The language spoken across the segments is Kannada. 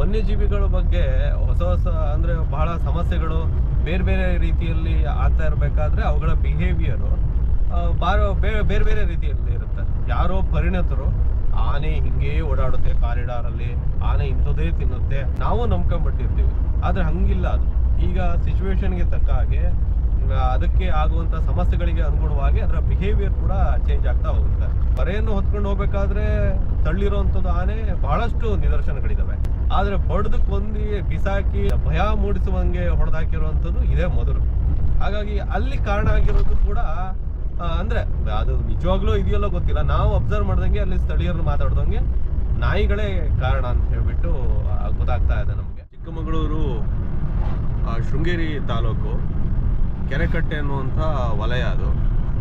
ವನ್ಯಜೀವಿಗಳ ಬಗ್ಗೆ ಹೊಸ ಹೊಸ ಅಂದರೆ ಬಹಳ ಸಮಸ್ಯೆಗಳು ಬೇರೆ ಬೇರೆ ರೀತಿಯಲ್ಲಿ ಆಗ್ತಾ ಇರಬೇಕಾದ್ರೆ ಅವುಗಳ ಬಿಹೇವಿಯರು ಬೇರೆ ಬೇರೆ ರೀತಿಯಲ್ಲಿ ಇರುತ್ತೆ. ಯಾರೋ ಪರಿಣತರು ಆನೆ ಹಿಂಗೇ ಓಡಾಡುತ್ತೆ ಕಾರಿಡಾರಲ್ಲಿ, ಆನೆ ಇಂಥದ್ದೇ ತಿನ್ನುತ್ತೆ, ನಾವು ನಂಬ್ಕೊಂಡ್ಬಿಟ್ಟಿರ್ತೀವಿ. ಆದರೆ ಹಂಗಿಲ್ಲ. ಅದು ಈಗ ಸಿಚುವೇಶನ್ಗೆ ತಕ್ಕ ಹಾಗೆ ಅದಕ್ಕೆ ಆಗುವಂಥ ಸಮಸ್ಯೆಗಳಿಗೆ ಅನುಗುಣವಾಗಿ ಅದರ ಬಿಹೇವಿಯರ್ ಕೂಡ ಚೇಂಜ್ ಆಗ್ತಾ ಹೋಗುತ್ತೆ. ಹೊರೆಯನ್ನು ಹೊತ್ಕೊಂಡು ಹೋಗ್ಬೇಕಾದ್ರೆ ತಳ್ಳಿರೋವಂಥದ್ದು ಆನೆ ಬಹಳಷ್ಟು ನಿದರ್ಶನಗಳಿದಾವೆ. ಆದರೆ ಬಡ್ದು ಕೊಂದಿ ಬಿಸಾಕಿ ಭಯ ಮೂಡಿಸುವಂಗೆ ಹೊಡೆದಾಕಿರುವಂಥದ್ದು ಇದೇ ಮೊದಲು. ಹಾಗಾಗಿ ಅಲ್ಲಿ ಕಾರಣ ಆಗಿರೋದು ಕೂಡ ಅಂದರೆ ಅದು ನಿಜವಾಗ್ಲೂ ಇದೆಯಲ್ಲೋ ಗೊತ್ತಿಲ್ಲ, ನಾವು ಅಬ್ಸರ್ವ್ ಮಾಡ್ದಂಗೆ ಅಲ್ಲಿ ಸ್ಥಳೀಯರು ಮಾತಾಡ್ದಂಗೆ ನಾಯಿಗಳೇ ಕಾರಣ ಅಂತ ಹೇಳ್ಬಿಟ್ಟು ಗೊತ್ತಾಗ್ತಾ ಇದೆ ನಮಗೆ. ಚಿಕ್ಕಮಗಳೂರು ಶೃಂಗೇರಿ ತಾಲೂಕು ಕೆರೆಕಟ್ಟೆ ಅನ್ನುವಂಥ ವಲಯ, ಅದು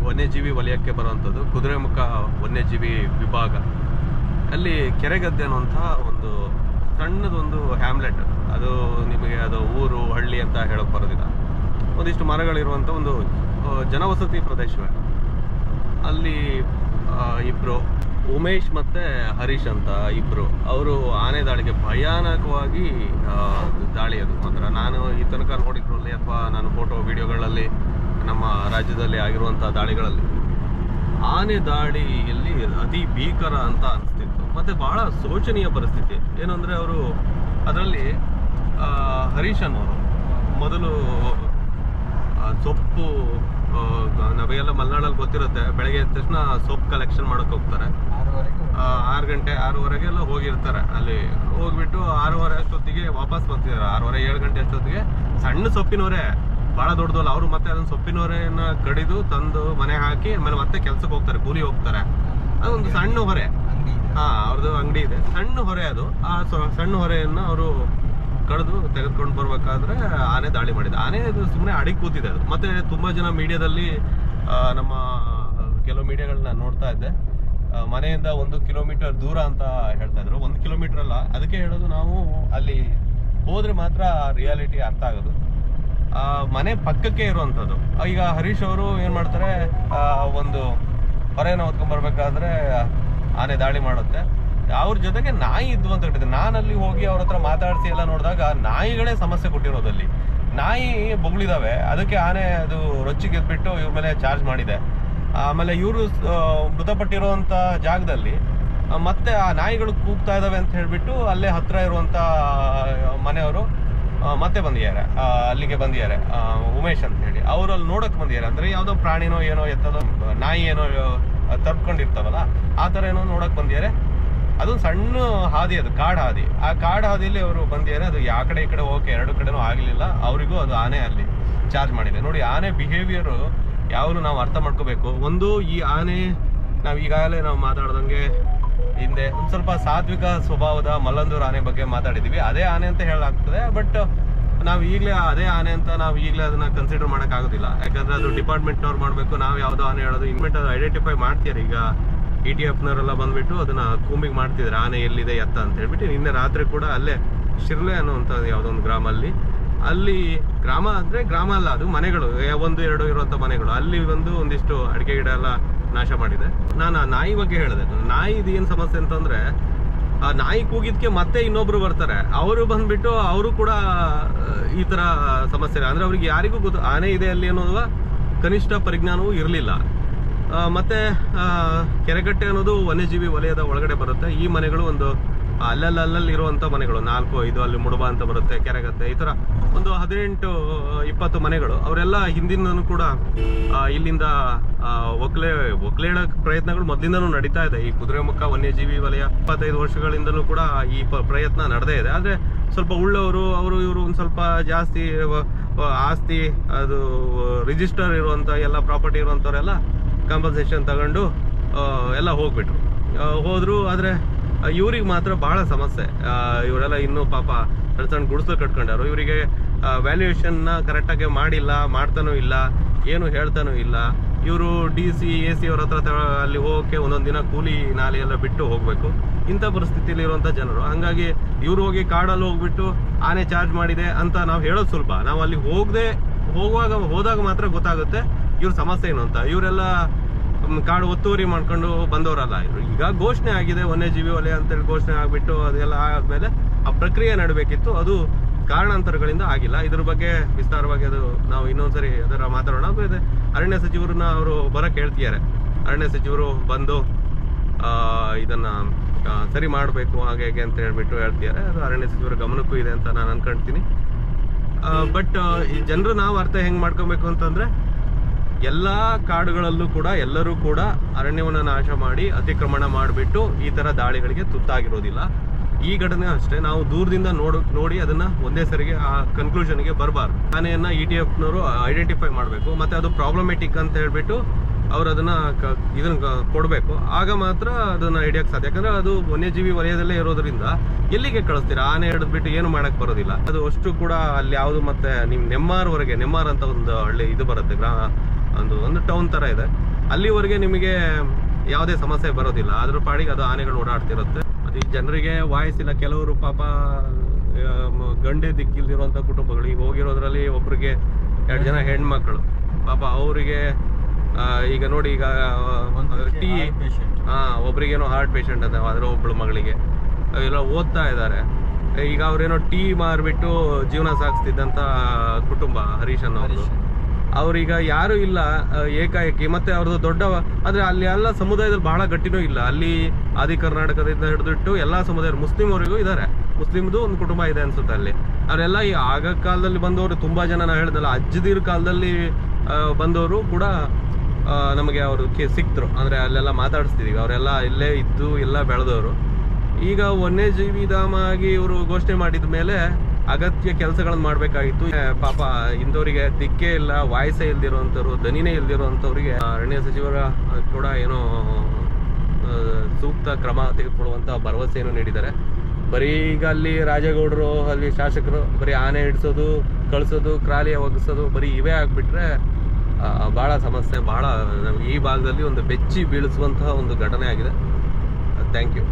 ವನ್ಯಜೀವಿ ವಲಯಕ್ಕೆ ಬರುವಂಥದ್ದು, ಕುದುರೆಮುಖ ವನ್ಯಜೀವಿ ವಿಭಾಗ. ಅಲ್ಲಿ ಕೆರೆಗದ್ದೆ ಅನ್ನುವಂಥ ಒಂದು ಸಣ್ಣದೊಂದು ಹ್ಯಾಮ್ಲೆಟ್, ಅದು ನಿಮಗೆ ಅದು ಊರು ಹಳ್ಳಿ ಅಂತ ಹೇಳೋಕೆ ಬರೋದಿಲ್ಲ, ಒಂದಿಷ್ಟು ಮರಗಳಿರುವಂಥ ಒಂದು ಜನವಸತಿ ಪ್ರದೇಶವೇ. ಅಲ್ಲಿ ಇಬ್ಬರು ಉಮೇಶ್ ಮತ್ತು ಹರೀಶ್ ಅಂತ ಇಬ್ಬರು, ಅವರು ಆನೆ ದಾಳಿಗೆ ಭಯಾನಕವಾಗಿ ದಾಳಿ. ಅದು ಮಾತ್ರ ನಾನು ಈ ತನಕ ನೋಡಿದ್ರಲ್ಲಿ ಅಥವಾ ನಾನು ಫೋಟೋ ವಿಡಿಯೋಗಳಲ್ಲಿ ನಮ್ಮ ರಾಜ್ಯದಲ್ಲಿ ಆಗಿರುವಂಥ ದಾಳಿಗಳಲ್ಲಿ ಆನೆ ದಾಳಿಯಲ್ಲಿ ಅತಿ ಭೀಕರ ಅಂತ ಅನಿಸ್ತಿತ್ತು. ಮತ್ತು ಬಹಳ ಶೋಚನೀಯ ಪರಿಸ್ಥಿತಿ ಏನು ಅಂದರೆ, ಅವರು ಅದರಲ್ಲಿ ಹರೀಶ್ ಅನ್ನೋರು ಮೊದಲು ಸೊಪ್ಪು, ನಾವೆಲ್ಲ ಮಲೆನಾಡಲ್ಲಿ ಗೊತ್ತಿರುತ್ತೆ, ಬೆಳಗ್ಗೆ ಎದ್ದ ತಕ್ಷಣ ಸೊಪ್ಪು ಕಲೆಕ್ಷನ್ ಮಾಡೋಕೆ ಹೋಗ್ತಾರೆ. 6 ಗಂಟೆ 6:30 ಎಲ್ಲ ಹೋಗಿರ್ತಾರೆ. ಅಲ್ಲಿ ಹೋಗ್ಬಿಟ್ಟು 6:30 ಅಷ್ಟೊತ್ತಿಗೆ ವಾಪಸ್ ಬರ್ತಿದ್ದಾರೆ. 6:30 7 ಗಂಟೆ ಅಷ್ಟೊತ್ತಿಗೆ ಸಣ್ಣ ಸೊಪ್ಪಿನವರೇ, ಭಾಳ ದೊಡ್ಡದಲ್ಲ ಅವರು, ಮತ್ತೆ ಅದನ್ನ ಸೊಪ್ಪಿನವರೆಯನ್ನು ಕಡಿದು ತಂದು ಮನೆ ಹಾಕಿ ಆಮೇಲೆ ಮತ್ತೆ ಕೆಲ್ಸಕ್ಕೆ ಹೋಗ್ತಾರೆ, ಕೂಲಿ ಹೋಗ್ತಾರೆ. ಅದೊಂದು ಸಣ್ಣ ಹೊರೆ, ಅವ್ರದ್ದು ಅಂಗಡಿ ಇದೆ, ಸಣ್ಣ ಹೊರೆ ಅದು. ಆ ಸಣ್ಣ ಹೊರೆಯನ್ನು ಅವರು ಕಡಿದು ತೆಗೆದುಕೊಂಡು ಬರ್ಬೇಕಾದ್ರೆ ಆನೆ ದಾಳಿ ಮಾಡಿದೆ. ಆನೆ ಅದು ಸುಮ್ಮನೆ ಅಡಿಗೆ ಕೂತಿದೆ ಅದು. ಮತ್ತೆ ತುಂಬಾ ಜನ ಮೀಡಿಯಾದಲ್ಲಿ, ನಮ್ಮ ಕೆಲವು ಮೀಡಿಯಾಗಳನ್ನ ನೋಡ್ತಾ ಇದ್ದೆ, ಮನೆಯಿಂದ 1 ಕಿಲೋಮೀಟರ್ ದೂರ ಅಂತ ಹೇಳ್ತಾ ಇದ್ರು. 1 ಕಿಲೋಮೀಟರ್ ಅಲ್ಲ, ಅದಕ್ಕೆ ಹೇಳೋದು ನಾವು ಅಲ್ಲಿ ಹೋದ್ರೆ ಮಾತ್ರ ರಿಯಾಲಿಟಿ ಅರ್ಥ ಆಗೋದು. ಮನೆ ಪಕ್ಕಕ್ಕೆ ಇರುವಂಥದ್ದು. ಈಗ ಹರೀಶ್ ಅವರು ಏನ್ ಮಾಡ್ತಾರೆ, ಒಂದು ಹೊರೆನ ಹೊತ್ಕೊಂಡ್ ಬರ್ಬೇಕಾದ್ರೆ ಆನೆ ದಾಳಿ ಮಾಡುತ್ತೆ. ಅವ್ರ ಜೊತೆಗೆ ನಾಯಿ ಇದ್ವು ಅಂತ ಹೇಳಿದೆ. ನಾನಲ್ಲಿ ಹೋಗಿ ಅವ್ರ ಹತ್ರ ಮಾತಾಡಿಸಿ ಎಲ್ಲ ನೋಡಿದಾಗ ನಾಯಿಗಳೇ ಸಮಸ್ಯೆ ಕೊಟ್ಟಿರೋದಲ್ಲಿ. ನಾಯಿ ಬೊಗಳಿದಾವೆ, ಅದಕ್ಕೆ ಆನೆ ಅದು ರೊಚ್ಚಿಗೆದ್ಬಿಟ್ಟು ಇವ್ರ ಮೇಲೆ ಚಾರ್ಜ್ ಮಾಡಿದೆ. ಆಮೇಲೆ ಇವರು ಮೃತಪಟ್ಟಿರುವಂಥ ಜಾಗದಲ್ಲಿ ಮತ್ತೆ ಆ ನಾಯಿಗಳು ಕೂಗ್ತಾ ಇದಾವೆ ಅಂತ ಹೇಳ್ಬಿಟ್ಟು ಅಲ್ಲೇ ಹತ್ರ ಇರುವಂಥ ಮನೆಯವರು ಮತ್ತೆ ಬಂದಿದ್ದಾರೆ, ಅಲ್ಲಿಗೆ ಬಂದಿದ್ದಾರೆ. ಉಮೇಶ್ ಅಂತ ಹೇಳಿ ಅವರು ಅಲ್ಲಿ ನೋಡಕ್ ಬಂದಿದ್ದಾರೆ. ಅಂದ್ರೆ ಯಾವುದೋ ಪ್ರಾಣಿನೋ ಏನೋ ಎತ್ತದೋ ನಾಯಿ ಏನೋ ತರ್ಕೊಂಡಿರ್ತಾವಲ್ಲ, ಆ ಥರ ಏನೋ ನೋಡಕ್ ಬಂದಿದ್ದಾರೆ. ಅದು ಸಣ್ಣ ಹಾದಿ, ಅದು ಕಾಡು ಹಾದಿ. ಆ ಕಾಡು ಹಾದಿಯಲ್ಲಿ ಅವರು ಬಂದಿದ್ದಾರೆ. ಅದು ಯಾವ ಕಡೆ ಈ ಕಡೆ ಹೋಗಕ್ಕೆ 2 ಕಡೆನೂ ಆಗಲಿಲ್ಲ. ಅವರಿಗೂ ಅದು ಆನೆ ಅಲ್ಲಿ ಚಾರ್ಜ್ ಮಾಡಿದೆ. ನೋಡಿ, ಆನೆ ಬಿಹೇವಿಯರು ಯಾವಾಗಲೂ ನಾವು ಅರ್ಥ ಮಾಡ್ಕೋಬೇಕು. ಒಂದು, ಈ ಆನೆ ನಾವು ಈಗಾಗಲೇ ನಾವು ಮಾತಾಡ್ದಂಗೆ ಹಿಂದೆ ಒಂದು ಸ್ವಲ್ಪ ಸಾತ್ವಿಕ ಸ್ವಭಾವದ ಮಲ್ಲಂದೂರು ಆನೆ ಬಗ್ಗೆ ಮಾತಾಡಿದ್ದೀವಿ. ಅದೇ ಆನೆ ಅಂತ ಹೇಳಲಾಗ್ತದೆ. ಬಟ್ ನಾವು ಈಗಲೇ ಅದೇ ಆನೆ ಅಂತ ನಾವು ಈಗಲೇ ಅದನ್ನ ಕನ್ಸಿಡರ್ ಮಾಡೋಕ್ಕಾಗೋದಿಲ್ಲ. ಯಾಕಂದ್ರೆ ಅದು ಡಿಪಾರ್ಟ್ಮೆಂಟ್ನವ್ರು ಮಾಡಬೇಕು. ನಾವು ಯಾವುದೋ ಆನೆ ಹೇಳೋದು ಇನ್ಮೆಂಟ್ ಅದು ಐಡೆಂಟಿಫೈ ಮಾಡ್ತೀರಿ. ಈಗ ETFನವರೆಲ್ಲ ಬಂದ್ಬಿಟ್ಟು ಅದನ್ನ ಕೂಂಬಿಂಗ್ ಮಾಡ್ತಿದ್ದಾರೆ, ಆನೆ ಎಲ್ಲಿದೆ ಎತ್ತ ಅಂತ ಹೇಳ್ಬಿಟ್ಟು. ನಿನ್ನೆ ರಾತ್ರಿ ಕೂಡ ಅಲ್ಲೇ ಶಿರ್ಲೆ ಅನ್ನುವಂಥ ಯಾವುದೋ ಒಂದು ಗ್ರಾಮಲ್ಲಿ, ಅಲ್ಲಿ ಗ್ರಾಮ ಅಂದರೆ ಗ್ರಾಮ ಅಲ್ಲ, ಅದು ಮನೆಗಳು 1-2 ಇರುವಂಥ ಮನೆಗಳು, ಅಲ್ಲಿ ಒಂದಿಷ್ಟು ಅಡಿಕೆ ಗಿಡ ಎಲ್ಲ ನಾಶ ಮಾಡಿದೆ. ನಾನು ಆ ನಾಯಿ ಬಗ್ಗೆ ಹೇಳಿದೆ. ನಾಯಿ ಇದು ಏನು ಸಮಸ್ಯೆ ಅಂತಂದ್ರೆ, ಆ ನಾಯಿ ಕೂಗಿದ್ಕೆ ಮತ್ತೆ ಇನ್ನೊಬ್ರು ಬರ್ತಾರೆ, ಅವರು ಬಂದ್ಬಿಟ್ಟು ಅವರು ಕೂಡ ಈ ತರ ಸಮಸ್ಯೆ. ಅಂದ್ರೆ ಅವ್ರಿಗೆ ಯಾರಿಗೂ ಗೊತ್ತು ಆನೆ ಇದೆ ಅಲ್ಲಿ ಅನ್ನೋದು ಕನಿಷ್ಠ ಪರಿಜ್ಞಾನವೂ ಇರಲಿಲ್ಲ. ಮತ್ತೆ ಕೆರೆಕಟ್ಟೆ ಅನ್ನೋದು ವನ್ಯಜೀವಿ ವಲಯದ ಒಳಗಡೆ ಬರುತ್ತೆ. ಈ ಮನೆಗಳು ಒಂದು ಅಲ್ಲಲ್ಲಿ ಇರುವಂತ ಮನೆಗಳು 4-5, ಅಲ್ಲಿ ಮುಡುಬ ಅಂತ ಬರುತ್ತೆ, ಕೆರೆಗದ್ದೆ, ಈ ತರ ಒಂದು 18-20 ಮನೆಗಳು. ಅವರೆಲ್ಲ ಹಿಂದಿನೂ ಕೂಡ ಇಲ್ಲಿಂದ ಒಕ್ಕಲೇಳ ಪ್ರಯತ್ನಗಳು ಮೊದಲಿಂದನೂ ನಡೀತಾ ಇದೆ. ಈ ಕುದುರೆಮುಖ ವನ್ಯಜೀವಿ ವಲಯ 25 ವರ್ಷಗಳಿಂದಲೂ ಕೂಡ ಈ ಪ್ರಯತ್ನ ನಡೆದೇ ಇದೆ. ಆದ್ರೆ ಸ್ವಲ್ಪ ಉಳ್ಳವರು ಅವರು ಇವರು ಒಂದು ಸ್ವಲ್ಪ ಜಾಸ್ತಿ ಆಸ್ತಿ, ಅದು ರಿಜಿಸ್ಟರ್ ಇರುವಂತ ಎಲ್ಲ ಪ್ರಾಪರ್ಟಿ ಇರುವಂತವರೆಲ್ಲ ಕಾಂಪನ್ಸೇಷನ್ ತಗೊಂಡು ಎಲ್ಲ ಹೋದ್ರು. ಆದ್ರೆ ಇವ್ರಿಗೆ ಮಾತ್ರ ಬಹಳ ಸಮಸ್ಯೆ. ಇವರೆಲ್ಲ ಇನ್ನೂ ಪಾಪ ಸಣ್ಣ ಗುಡಿಸಲು ಕಟ್ಕೊಂಡಾರು. ಇವರಿಗೆ ವ್ಯಾಲ್ಯೂಯೇಷನ್ನ ಕರೆಕ್ಟಾಗಿ ಮಾಡಿಲ್ಲ, ಮಾಡ್ತಾನೂ ಇಲ್ಲ, ಏನು ಹೇಳ್ತಾನೂ ಇಲ್ಲ. ಇವರು DC AC ಅವ್ರ ಹತ್ರ ಅಲ್ಲಿ ಹೋಗೋಕೆ ಒಂದೊಂದು ದಿನ ಕೂಲಿ ನಾಲಿ ಎಲ್ಲ ಬಿಟ್ಟು ಹೋಗ್ಬೇಕು. ಇಂಥ ಪರಿಸ್ಥಿತಿಯಲ್ಲಿ ಇರುವಂಥ ಜನರು. ಹಂಗಾಗಿ ಇವ್ರು ಹೋಗಿ ಕಾಡಲ್ಲಿ ಹೋಗ್ಬಿಟ್ಟು ಆನೆ ಚಾರ್ಜ್ ಮಾಡಿದೆ ಅಂತ ನಾವು ಹೇಳೋದು ಸುಲಭ. ನಾವು ಅಲ್ಲಿ ಹೋದಾಗ ಮಾತ್ರ ಗೊತ್ತಾಗುತ್ತೆ ಇವ್ರ ಸಮಸ್ಯೆ ಏನು ಅಂತ. ಇವರೆಲ್ಲ ಕಾಡು ಒತ್ತುವರಿ ಮಾಡ್ಕೊಂಡು ಬಂದವರಲ್ಲ ಇವರು. ಈಗ ಘೋಷಣೆ ಆಗಿದೆ ವನ್ಯಜೀವಿ ವಲಯ ಅಂತೇಳಿ ಘೋಷಣೆ ಆಗ್ಬಿಟ್ಟು ಅದೆಲ್ಲ ಆದ್ಮೇಲೆ ಆ ಪ್ರಕ್ರಿಯೆ ನಡಬೇಕಿತ್ತು, ಅದು ಕಾರಣಾಂತರಗಳಿಂದ ಆಗಿಲ್ಲ. ಇದ್ರ ಬಗ್ಗೆ ವಿಸ್ತಾರವಾಗಿ ಅದು ನಾವು ಇನ್ನೊಂದ್ಸರಿ ಅದರ ಮಾತಾಡೋಣ. ಅರಣ್ಯ ಸಚಿವರನ್ನ ಅವರು ಬರಕ್ ಹೇಳ್ತಿದ್ದಾರೆ, ಅರಣ್ಯ ಸಚಿವರು ಬಂದು ಇದನ್ನ ಸರಿ ಮಾಡಬೇಕು ಹಾಗೆ ಹೇಗೆ ಅಂತ ಹೇಳ್ಬಿಟ್ಟು ಹೇಳ್ತಿದ್ದಾರೆ. ಅದು ಅರಣ್ಯ ಸಚಿವರ ಗಮನಕ್ಕೂ ಇದೆ ಅಂತ ನಾನು ಅನ್ಕೊಂತೀನಿ. ಬಟ್ ಈ ಜನರು ನಾವು ಅರ್ಥ ಹೆಂಗ್ ಮಾಡ್ಕೊಬೇಕು ಅಂತಂದ್ರೆ, ಎಲ್ಲಾ ಕಾಡುಗಳಲ್ಲೂ ಕೂಡ ಎಲ್ಲರೂ ಕೂಡ ಅರಣ್ಯವನ್ನ ನಾಶ ಮಾಡಿ ಅತಿಕ್ರಮಣ ಮಾಡಿಬಿಟ್ಟು ಈ ತರ ದಾಳಿಗಳಿಗೆ ತುತ್ತಾಗಿರೋದಿಲ್ಲ. ಈ ಘಟನೆ ಅಷ್ಟೇ, ನಾವು ದೂರದಿಂದ ನೋಡಿ ಅದನ್ನ ಒಂದೇ ಸರಿಗೆ ಆ ಕನ್ಕ್ಲೂಷನ್ಗೆ ಬರಬಾರ್ದು. ಆನೆಯನ್ನ ETF ನವರು ಐಡೆಂಟಿಫೈ ಮಾಡಬೇಕು, ಮತ್ತೆ ಅದು ಪ್ರಾಬ್ಲಮೆಟಿಕ್ ಅಂತ ಹೇಳ್ಬಿಟ್ಟು ಅವ್ರು ಅದನ್ನ ಇದನ್ನ ಕೊಡಬೇಕು. ಆಗ ಮಾತ್ರ ಅದನ್ನ ಹಿಡಿಯಕ್ಕೆ ಸಾಧ್ಯ. ಯಾಕಂದ್ರೆ ಅದು ವನ್ಯಜೀವಿ ವಲಯದಲ್ಲೇ ಇರೋದ್ರಿಂದ ಎಲ್ಲಿಗೆ ಕಳಿಸ್ತೀರಾ? ಆನೆ ಹಿಡಿದ್ಬಿಟ್ಟು ಏನು ಮಾಡಕ್ ಬರೋದಿಲ್ಲ. ಅದು ಅಷ್ಟು ಕೂಡ ಅಲ್ಲಿ ಯಾವುದು. ಮತ್ತೆ ನೀವು ನೆಮ್ಮಾರ್ವರೆಗೆ, ನೆಮ್ಮಾರ್ ಅಂತ ಒಂದು ಹಳ್ಳಿ ಇದು ಬರುತ್ತೆ, ಒಂದು ಟೌನ್ ತರ ಇದೆ, ಅಲ್ಲಿವರೆಗೆ ನಿಮಗೆ ಯಾವುದೇ ಸಮಸ್ಯೆ ಬರೋದಿಲ್ಲ. ಅದ್ರ ಪಾಡಿಗೆ ಅದು ಆನೆಗಳು ಓಡಾಡ್ತಿರುತ್ತೆ. ಅದು ಈ ಜನರಿಗೆ ವಾಯ್ಸಿಲ್ಲ. ಕೆಲವರು ಪಾಪ ಗಂಡೆ ದಿಕ್ಕಿಲ್ದಿರುವಂತ ಕುಟುಂಬಗಳು ಈಗ ಹೋಗಿರೋದ್ರಲ್ಲಿ ಒಬ್ರಿಗೆ 2 ಜನ ಹೆಣ್ಮಕ್ಳು ಪಾಪ ಅವರಿಗೆ ಈಗ ನೋಡಿ, ಈಗ ಟೀ ಒಬ್ರಿಗೇನೋ ಹಾರ್ಟ್ ಪೇಷಂಟ್ ಅಂತ, ಅದ್ರ ಒಬ್ಳು ಮಗಳಿಗೆ ಎಲ್ಲ ಓದ್ತಾ ಇದ್ದಾರೆ. ಈಗ ಅವ್ರೇನೋ ಟೀ ಮಾರ್ಬಿಟ್ಟು ಜೀವನ ಸಾಗಿಸ್ತಿದ್ದಂತ ಕುಟುಂಬ ಹರೀಶ್ ಅನ್ನೋರು. ಅವ್ರೀಗ ಯಾರು ಇಲ್ಲ ಏಕಾಏಕಿ. ಮತ್ತೆ ಅವ್ರದ್ದು ದೊಡ್ಡ, ಆದ್ರೆ ಅಲ್ಲಿ ಎಲ್ಲ ಸಮುದಾಯದಲ್ಲಿ ಬಹಳ ಗಟ್ಟಿನೂ ಇಲ್ಲ. ಅಲ್ಲಿ ಆದಿ ಕರ್ನಾಟಕದಿಂದ ಹಿಡಿದಿಟ್ಟು ಎಲ್ಲಾ ಸಮುದಾಯ ಮುಸ್ಲಿಮವರಿಗೂ ಇದ್ದಾರೆ. ಮುಸ್ಲಿಮ್ದು ಒಂದು ಕುಟುಂಬ ಇದೆ ಅನ್ಸುತ್ತೆ ಅಲ್ಲಿ. ಅವರೆಲ್ಲ ಈ ಆಗ ಕಾಲದಲ್ಲಿ ಬಂದವರು ತುಂಬಾ ಜನ, ನಾ ಹೇಳಿದಲ್ಲ ಅಜ್ಜದೀರ್ ಕಾಲದಲ್ಲಿ ಬಂದವರು ಕೂಡ ನಮಗೆ ಅವರು ಸಿಕ್ತರು. ಅಂದ್ರೆ ಅಲ್ಲೆಲ್ಲ ಮಾತಾಡಿಸ್ತಿದೀವಿ, ಅವರೆಲ್ಲ ಇಲ್ಲೇ ಇದ್ದು ಎಲ್ಲ ಬೆಳೆದವರು. ಈಗ ವನ್ಯಜೀವಿ ಧಾಮ ಆಗಿ ಇವರು ಘೋಷಣೆ ಮಾಡಿದ ಮೇಲೆ ಅಗತ್ಯ ಕೆಲಸಗಳನ್ನ ಮಾಡ್ಬೇಕಾಗಿತ್ತು. ಪಾಪ ಇಂಥವ್ರಿಗೆ ದಿಕ್ಕೇ ಇಲ್ಲ, ವಾಯ್ಸೇ ಇಲ್ದಿರೋಂಥವ್ರು, ದನಿನೇ ಇಲ್ದಿರೋಂಥವ್ರಿಗೆ ಅರಣ್ಯ ಸಚಿವರ ಕೂಡ ಏನೋ ಸೂಕ್ತ ಕ್ರಮ ತೆಗೆದುಕೊಳ್ಳುವಂತ ಭರವಸೆಯನ್ನು ನೀಡಿದ್ದಾರೆ. ಬರೀ ಈಗ ಅಲ್ಲಿ ರಾಜೇಗೌಡರು, ಅಲ್ಲಿ ಶಾಸಕರು ಬರೀ ಆನೆ ಹಿಡಿಸೋದು, ಕಳಿಸೋದು, ಕ್ರಾಲಿ ಒಗ್ಗಿಸೋದು, ಬರೀ ಇವೇ ಆಗ್ಬಿಟ್ರೆ ಬಹಳ ಸಮಸ್ಯೆ. ಬಹಳ ಈ ಭಾಗದಲ್ಲಿ ಒಂದು ಬೆಚ್ಚಿ ಬೀಳಿಸುವಂತಹ ಒಂದು ಘಟನೆ ಆಗಿದೆ. Thank you.